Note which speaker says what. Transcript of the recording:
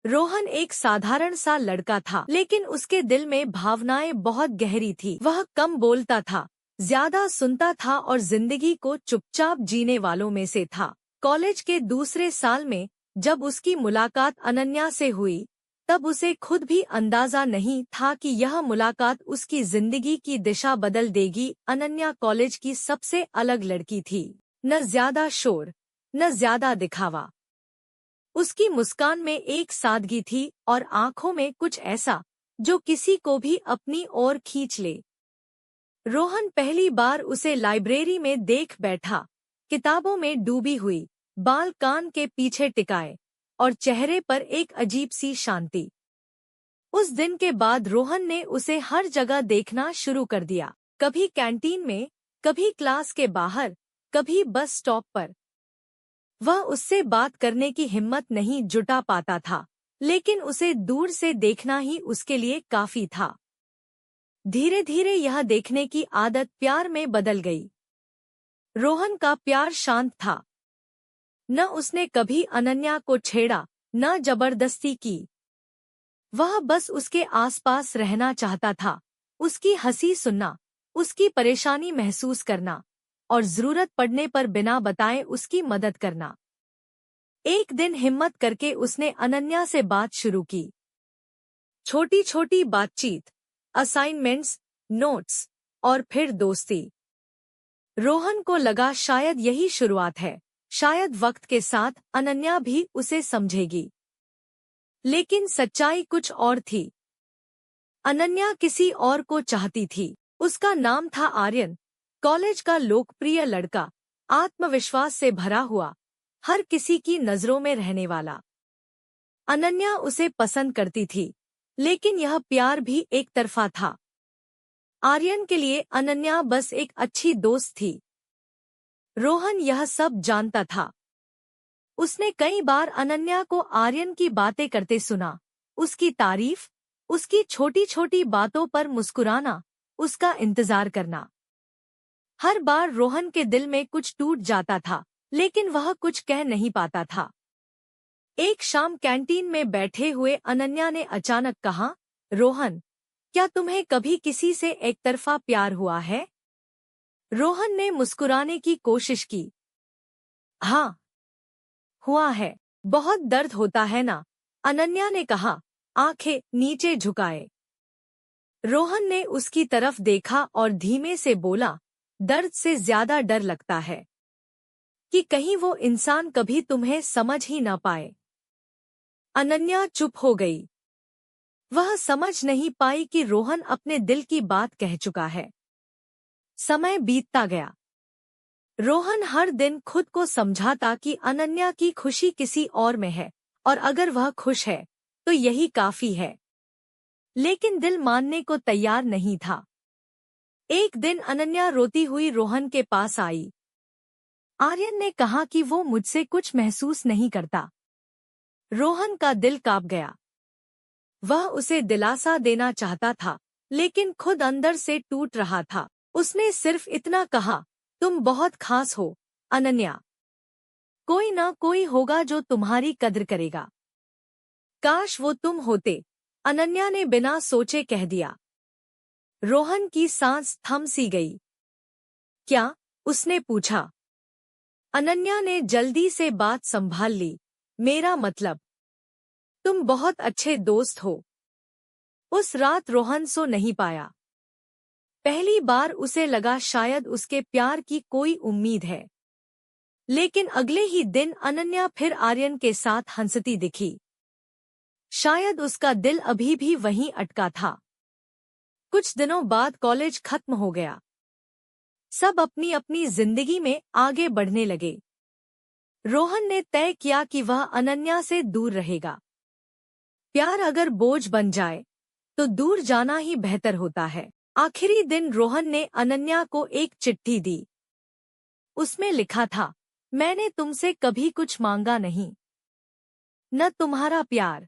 Speaker 1: रोहन एक साधारण सा लड़का था, लेकिन उसके दिल में भावनाएं बहुत गहरी थी। वह कम बोलता था, ज्यादा सुनता था और जिंदगी को चुपचाप जीने वालों में से था। कॉलेज के दूसरे साल में जब उसकी मुलाकात अनन्या से हुई, तब उसे खुद भी अंदाजा नहीं था कि यह मुलाकात उसकी जिंदगी की दिशा बदल देगी। अनन्या कॉलेज की सबसे अलग लड़की थी, न ज्यादा शोर, न ज्यादा दिखावा। उसकी मुस्कान में एक सादगी थी और आंखों में कुछ ऐसा जो किसी को भी अपनी ओर खींच ले। रोहन पहली बार उसे लाइब्रेरी में देख बैठा, किताबों में डूबी हुई, बाल कान के पीछे टिकाए और चेहरे पर एक अजीब सी शांति। उस दिन के बाद रोहन ने उसे हर जगह देखना शुरू कर दिया, कभी कैंटीन में, कभी क्लास के बाहर, कभी बस स्टॉप पर। वह उससे बात करने की हिम्मत नहीं जुटा पाता था, लेकिन उसे दूर से देखना ही उसके लिए काफी था। धीरे धीरे यह देखने की आदत प्यार में बदल गई। रोहन का प्यार शांत था। न उसने कभी अनन्या को छेड़ा, न जबरदस्ती की। वह बस उसके आसपास रहना चाहता था, उसकी हंसी सुनना, उसकी परेशानी महसूस करना और जरूरत पड़ने पर बिना बताए उसकी मदद करना। एक दिन हिम्मत करके उसने अनन्या से बात शुरू की। छोटी छोटी बातचीत, असाइनमेंट्स, नोट्स और फिर दोस्ती। रोहन को लगा शायद यही शुरुआत है, शायद वक्त के साथ अनन्या भी उसे समझेगी। लेकिन सच्चाई कुछ और थी। अनन्या किसी और को चाहती थी। उसका नाम था आर्यन, कॉलेज का लोकप्रिय लड़का, आत्मविश्वास से भरा हुआ, हर किसी की नजरों में रहने वाला। अनन्या उसे पसंद करती थी, लेकिन यह प्यार भी एक तरफा था। आर्यन के लिए अनन्या बस एक अच्छी दोस्त थी। रोहन यह सब जानता था। उसने कई बार अनन्या को आर्यन की बातें करते सुना, उसकी तारीफ, उसकी छोटी छोटी बातों पर मुस्कुराना, उसका इंतजार करना। हर बार रोहन के दिल में कुछ टूट जाता था, लेकिन वह कुछ कह नहीं पाता था। एक शाम कैंटीन में बैठे हुए अनन्या ने अचानक कहा, रोहन, क्या तुम्हें कभी किसी से एक तरफा प्यार हुआ है? रोहन ने मुस्कुराने की कोशिश की। हाँ, हुआ है। बहुत दर्द होता है ना? अनन्या ने कहा, आंखें नीचे झुकाए। रोहन ने उसकी तरफ देखा और धीमे से बोला, दर्द से ज्यादा डर लगता है कि कहीं वो इंसान कभी तुम्हें समझ ही न पाए। अनन्या चुप हो गई। वह समझ नहीं पाई कि रोहन अपने दिल की बात कह चुका है। समय बीतता गया। रोहन हर दिन खुद को समझाता कि अनन्या की खुशी किसी और में है, और अगर वह खुश है तो यही काफी है। लेकिन दिल मानने को तैयार नहीं था। एक दिन अनन्या रोती हुई रोहन के पास आई। आर्यन ने कहा कि वो मुझसे कुछ महसूस नहीं करता। रोहन का दिल कांप गया। वह उसे दिलासा देना चाहता था, लेकिन खुद अंदर से टूट रहा था। उसने सिर्फ इतना कहा, तुम बहुत खास हो, अनन्या। कोई ना कोई होगा जो तुम्हारी कद्र करेगा। काश वो तुम होते, अनन्या ने बिना सोचे कह दिया। रोहन की सांस थम सी गई। क्या? उसने पूछा। अनन्या ने जल्दी से बात संभाल ली। मेरा मतलब, तुम बहुत अच्छे दोस्त हो। उस रात रोहन सो नहीं पाया। पहली बार उसे लगा शायद उसके प्यार की कोई उम्मीद है। लेकिन अगले ही दिन अनन्या फिर आर्यन के साथ हंसती दिखी। शायद उसका दिल अभी भी वहीं अटका था। कुछ दिनों बाद कॉलेज खत्म हो गया। सब अपनी अपनी जिंदगी में आगे बढ़ने लगे। रोहन ने तय किया कि वह अनन्या से दूर रहेगा। प्यार अगर बोझ बन जाए तो दूर जाना ही बेहतर होता है। आखिरी दिन रोहन ने अनन्या को एक चिट्ठी दी। उसमें लिखा था, मैंने तुमसे कभी कुछ मांगा नहीं, न तुम्हारा प्यार,